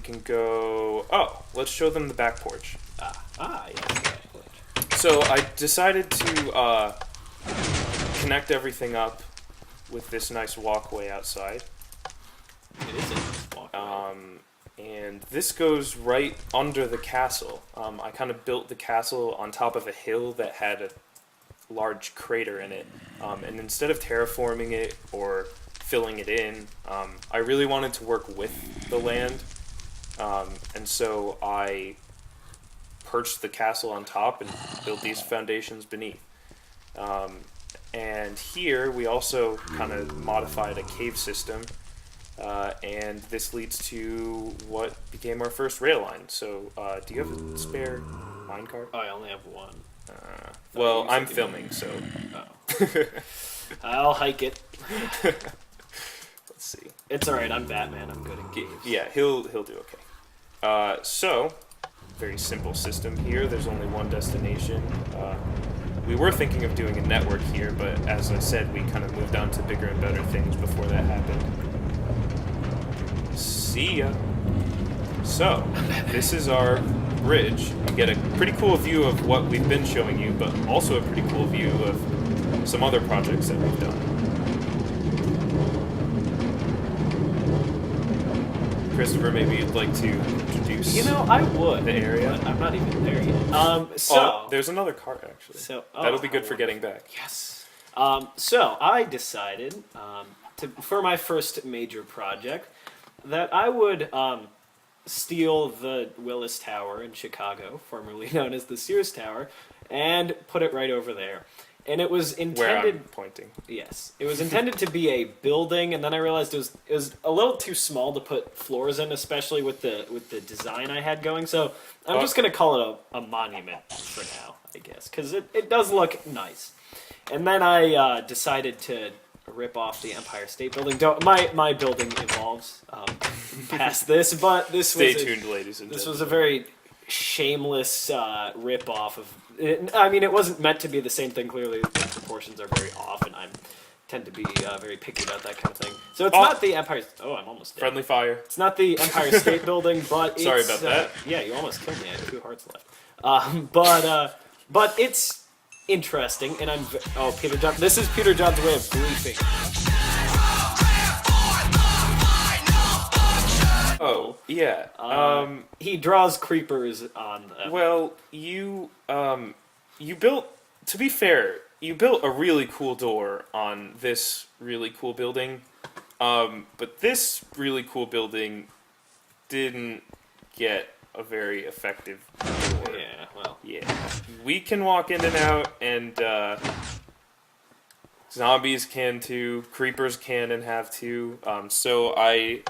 can go... Oh, let's show them the back porch. Yes, the back porch. So I decided to connect everything up with this nice walkway outside. It is a nice walkway. And this goes right under the castle. I kind of built the castle on top of a hill that had a large crater in it. And instead of terraforming it or filling it in, I really wanted to work with the land. And so I perched the castle on top and built these foundations beneath. And here we also kind of modified a cave system. And this leads to what became our first rail line. So, do you have a spare minecart? I only have one. Well, I'm filming, so... Oh. I'll hike it. Let's see. It's alright, I'm Batman, I'm good at games. Yeah, he'll do okay. So, very simple system here. There's only one destination. We were thinking of doing a network here, but as I said, we kind of moved on to bigger and better things before that happened. See ya. So, this is our bridge. You get a pretty cool view of what we've been showing you, but also a pretty cool view of some other projects that we've done. Christopher, maybe you'd like to introduce I would. the area. But I'm not even there yet. There's another cart, actually. So, That'll be good for getting back. Yes. So I decided for my first major project that I would steal the Willis Tower in Chicago, formerly known as the Sears Tower, and put it right over there. And it was intended... Where I'm pointing. Yes. It was intended to be a building, and then I realized it was a little too small to put floors in, especially with the design I had going. So I'm just going to call it a monument for now, I guess, because it does look nice. And then I decided to rip off the Empire State Building. My building evolves past this, but Stay tuned, ladies and gentlemen. This was a very shameless rip-off of... it wasn't meant to be the same thing, clearly. The proportions are very off, and I tend to be very picky about that kind of thing. So it's not the Empire... Oh, I'm almost dead. Friendly fire. It's not the Empire State Building, but it's... Sorry about that. Yeah, you almost killed me. I had 2 hearts left. But it's interesting, and I'm... Oh, Peter John... This is Peter John's way of briefing. Oh, yeah. He draws creepers on them. Well, you built... To be fair, you built a really cool door on this really cool building. But this really cool building didn't get a very effective door. Yeah, well... Yeah. We can walk in and out, and zombies can too, creepers can and have too. So I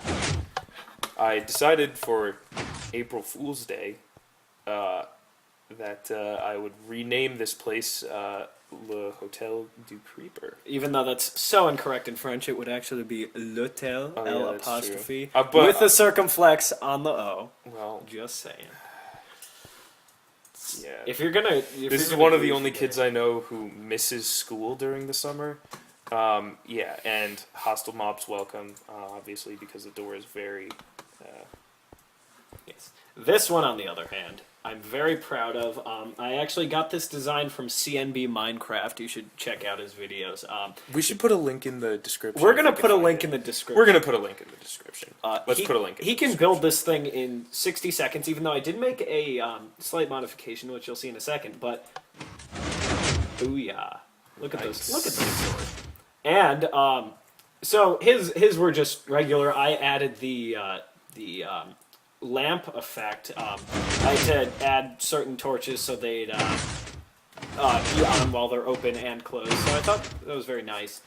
decided for April Fool's Day that I would rename this place Le Hotel du Creeper. Even though that's so incorrect in French, it would actually be l'hôtel, Oh, yeah, L that's apostrophe, true. But- with the circumflex on the O. Well, Just saying. yeah. If you're gonna... This is one of the only kids I know who misses school during the summer. Yeah, and hostile mobs welcome, obviously, because the door is very... Yes. This one, on the other hand, I'm very proud of. I actually got this design from CNB Minecraft. You should check out his videos. We should put a link in the description. We're going to put a link in the description. We're going to put a link in the description. Let's put a link in He can build this thing in 60 seconds, even though I did make a slight modification, which you'll see in a second. But, booyah. Look at those. Look at those swords. And, so his were just regular. I added the lamp effect. I had to add certain torches so they'd be on while they're open and closed. So I thought that was very nice.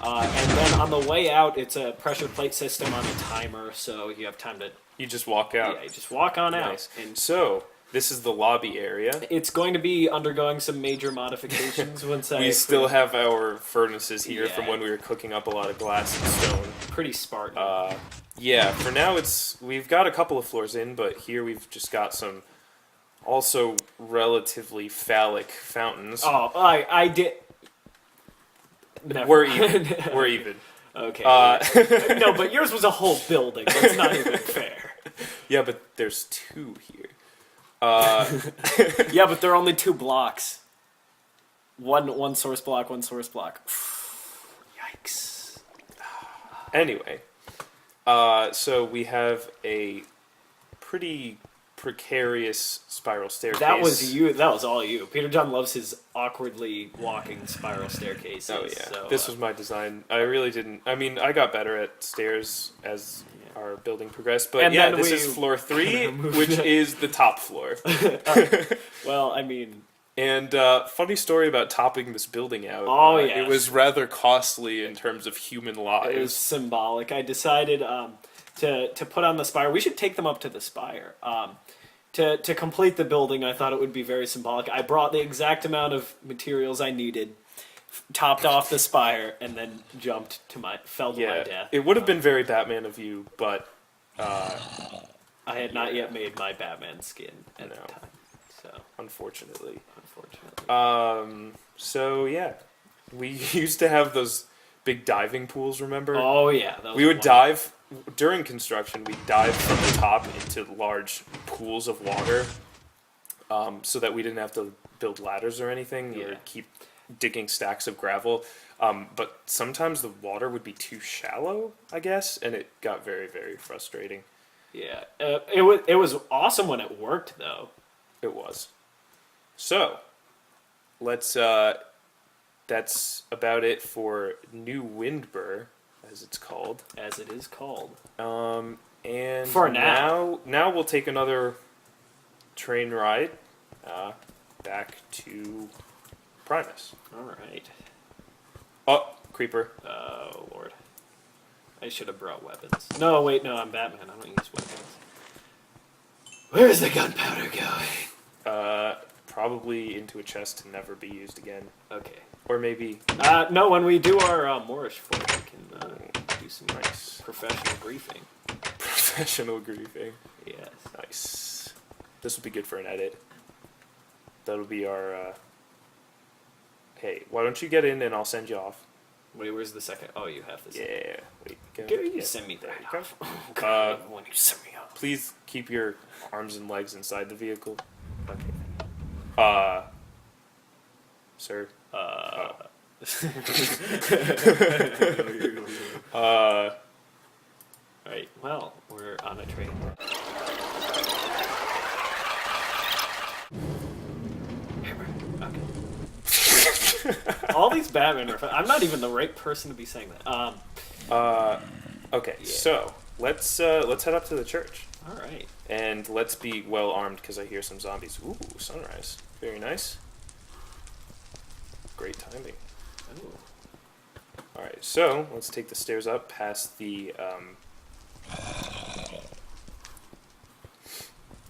And then on the way out, it's a pressure plate system on a timer, so you have time to... You just walk out. Yeah, you just walk on Nice. out. And So, this is the lobby area. it's going to be undergoing some major modifications once I... We still have our furnaces here from Yeah. when we were cooking up a lot of glass and stone. Pretty Spartan. Yeah, for now we've got a couple of floors in, but here we've just got some also relatively phallic fountains. Oh, I did... Never. We're even. We're even. Okay. Uh, No, but yours was a whole building. That's not even fair. Yeah, but there's 2 here. Yeah, but there are only 2 blocks. One source block, one source block. Yikes. Anyway, so we have a pretty precarious spiral staircase. That was you. That was all you. Peter John loves his awkwardly walking spiral staircases. Oh yeah, so, this was my design. I really didn't. I mean, I got better at stairs as our building progressed, but And yeah, then this we is floor 3, moved which it. is the top floor. Well, I mean, And funny story about topping this building out. Oh, yes. It was rather costly in terms of human it was lives. symbolic. I decided to put on the spire. We should take them up to the spire. To complete the building, I thought it would be very symbolic. I brought the exact amount of materials I needed, topped off the spire, and then fell to my Yeah, death. it would have been very Batman of you, but I had not yet made my Batman skin at No. the time, so unfortunately. unfortunately. So yeah, we used to have those big diving pools. Remember? Oh yeah, that was We would wonderful. dive during construction. We'd dive from the top into large pools of water, so that we didn't have to build ladders or anything, or Yeah. keep digging stacks of gravel. But sometimes the water would be too shallow, I guess, and it got very, very frustrating. Yeah, it was awesome when it worked though. It was. So, let's. That's about it for New Windbur, as it's called. As it is called. And For now. now we'll take another train ride back to Primus. All right. Oh, creeper. Oh Lord, I should have brought weapons. No, wait, no, I'm Batman. I don't use weapons. Where's the gunpowder going? Probably into a chest to never be used again. Okay. Or maybe No, when we do our Moorish fort, we can do some Nice. professional griefing. professional griefing. Yes. Nice. This will be good for an edit. That'll be our. Hey, why don't you get in and I'll send you off? Wait, where's the second? Oh, you have this. Yeah. Wait. Go. You Yeah. send me There that. you go. Oh, God, when you send me off. Please keep your arms and legs inside the vehicle. Okay. Sir. Right. Well, we're on a train. Hammer. Okay. All these Batman references. I'm not even the right person to be saying that. Okay. Yeah. So let's head up to the church All right. and let's be well armed because I hear some zombies. Ooh, sunrise. Very nice. Great timing. Ooh. All right. So let's take the stairs up past the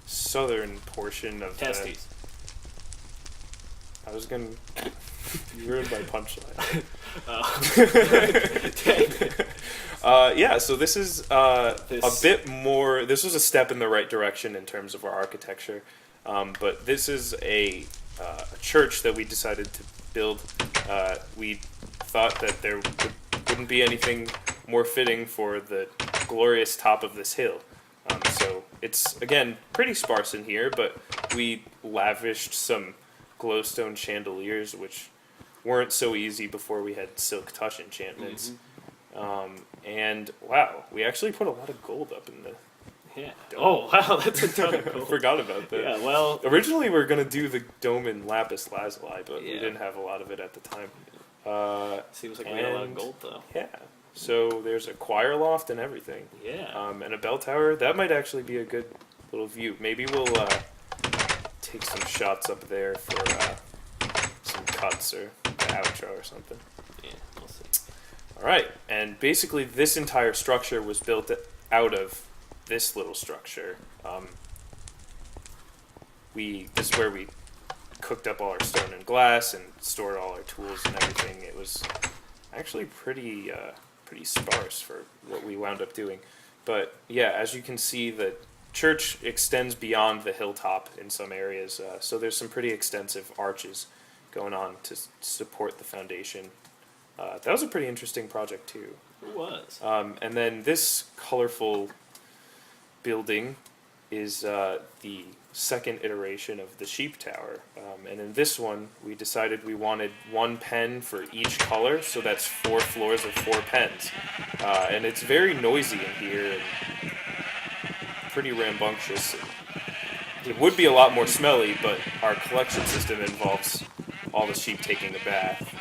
southern portion of Testes. I was gonna. You ruined my punchline. Yeah, so this is a bit more. This was a step in the right direction in terms of our architecture, but this is a church that we decided to build. We thought that there wouldn't be anything more fitting for the glorious top of this hill. So it's again pretty sparse in here, but we lavished some glowstone chandeliers, which weren't so easy before we had silk touch enchantments. And wow, we actually put a lot of gold up in the. Yeah. Dome. Oh wow, that's a ton of I gold. forgot about that. Yeah. Well. Originally, we were gonna do the dome in lapis lazuli, but we Yeah. didn't have a lot of it at the time. Seems like we had a lot of and- gold though. Yeah. So there's a choir loft and everything, Yeah. and a bell tower. That might actually be a good little view. Maybe we'll take some shots up there for some cuts or the outro or something. Yeah. We'll see. All right, and basically this entire structure was built out of this little structure. This is where we cooked up all our stone and glass and stored all our tools and everything. It was actually pretty sparse for what we wound up doing. But yeah, as you can see, the church extends beyond the hilltop in some areas, so there's some pretty extensive arches going on to support the foundation. That was a pretty interesting project too. Who was? And then this colorful building is the second iteration of the sheep tower. And in this one, we decided we wanted one pen for each color, so that's 4 floors of 4 pens. And it's very noisy in here and pretty rambunctious. It would be a lot more smelly, but our collection system involves all the sheep taking a bath.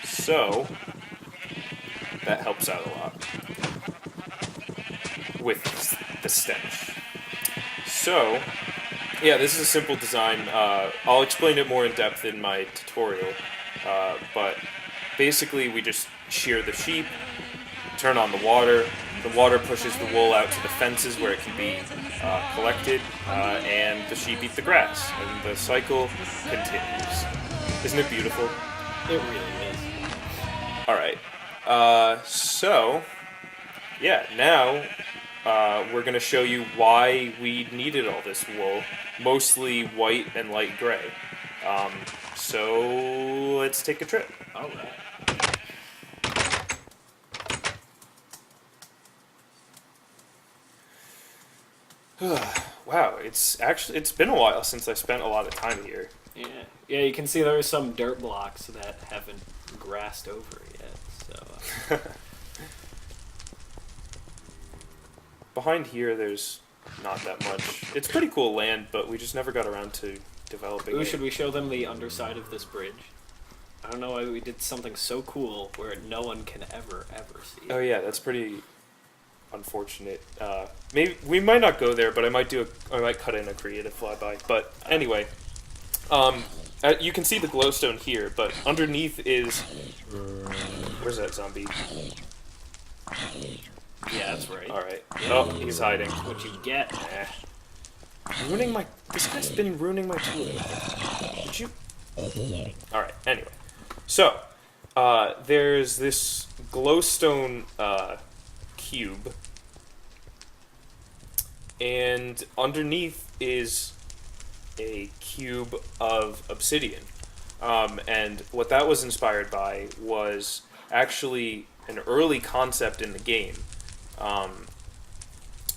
So that helps out a lot with the stench. So, yeah, this is a simple design. I'll explain it more in depth in my tutorial. But basically, we just shear the sheep, turn on the water. The water pushes the wool out to the fences where it can be collected, and the sheep eat the grass, and the cycle continues. Isn't it beautiful? It really is. All right. So, yeah, now we're going to show you why we needed all this wool, mostly white and light gray. So let's take a trip. All right. Wow, it's been a while since I spent a lot of time here. Yeah. Yeah, you can see there are some dirt blocks that haven't grassed over yet. So. Behind here, there's not that much. It's pretty cool land, but we just never got around to developing it. Should we show them the underside of this bridge? I don't know why we did something so cool where no one can ever see it. Oh yeah, that's pretty unfortunate. Maybe we might not go there, but I might cut in a creative flyby. But anyway, you can see the glowstone here, but underneath is where's that zombie? Yeah, that's right. All right. Oh, he's hiding. What you get? This guy's been ruining my tool. Did you? All right. Anyway, so there's this glowstone cube, and underneath is a cube of obsidian. And what that was inspired by was actually an early concept in the game.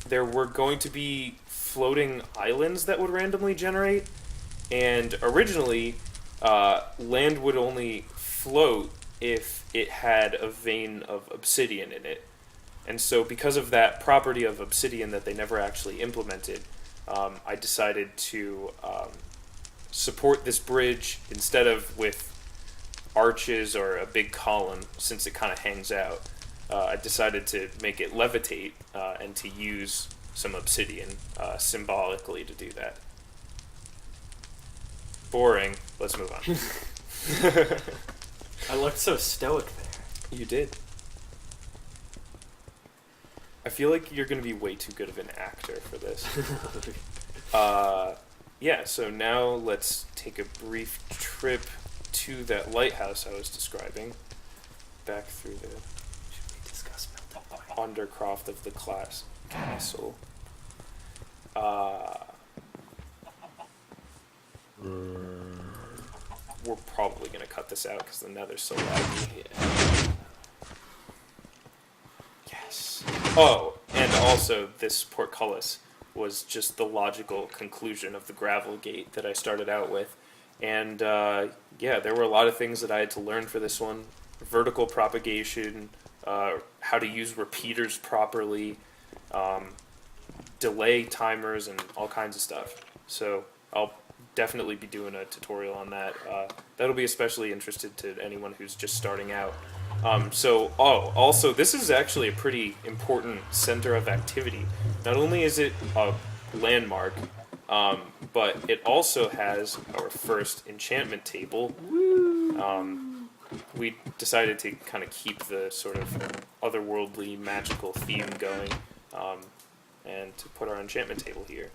There were going to be floating islands that would randomly generate, and originally land would only float if it had a vein of obsidian in it. And so because of that property of obsidian that they never actually implemented, I decided to support this bridge instead of with arches or a big column, since it kind of hangs out. I decided to make it levitate and to use some obsidian symbolically to do that. Boring. Let's move on. I looked so stoic there. You did. I feel like you're going to be way too good of an actor for this. Yeah, so now let's take a brief trip to that lighthouse I was describing. Back through the undercroft of the castle. We're probably going to cut this out because the nether's so laggy. Yeah. Yes. Oh, and also this portcullis was just the logical conclusion of the gravel gate that I started out with. And yeah, there were a lot of things that I had to learn for this one. Vertical propagation, how to use repeaters properly, delay timers, and all kinds of stuff. So I'll definitely be doing a tutorial on that. That'll be especially interested to anyone who's just starting out. Also, this is actually a pretty important center of activity. Not only is it a landmark, but it also has our first enchantment table. We decided to kind of keep the sort of otherworldly, magical theme going, and to put our enchantment table here.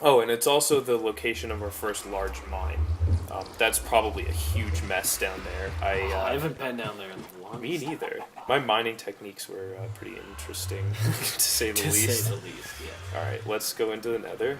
Oh, and it's also the location of our first large mine. That's probably a huge mess down there. I haven't been down there in the longest. Me neither. My mining techniques were pretty interesting, to say the least. To say the least, yeah. All right, let's go into the nether.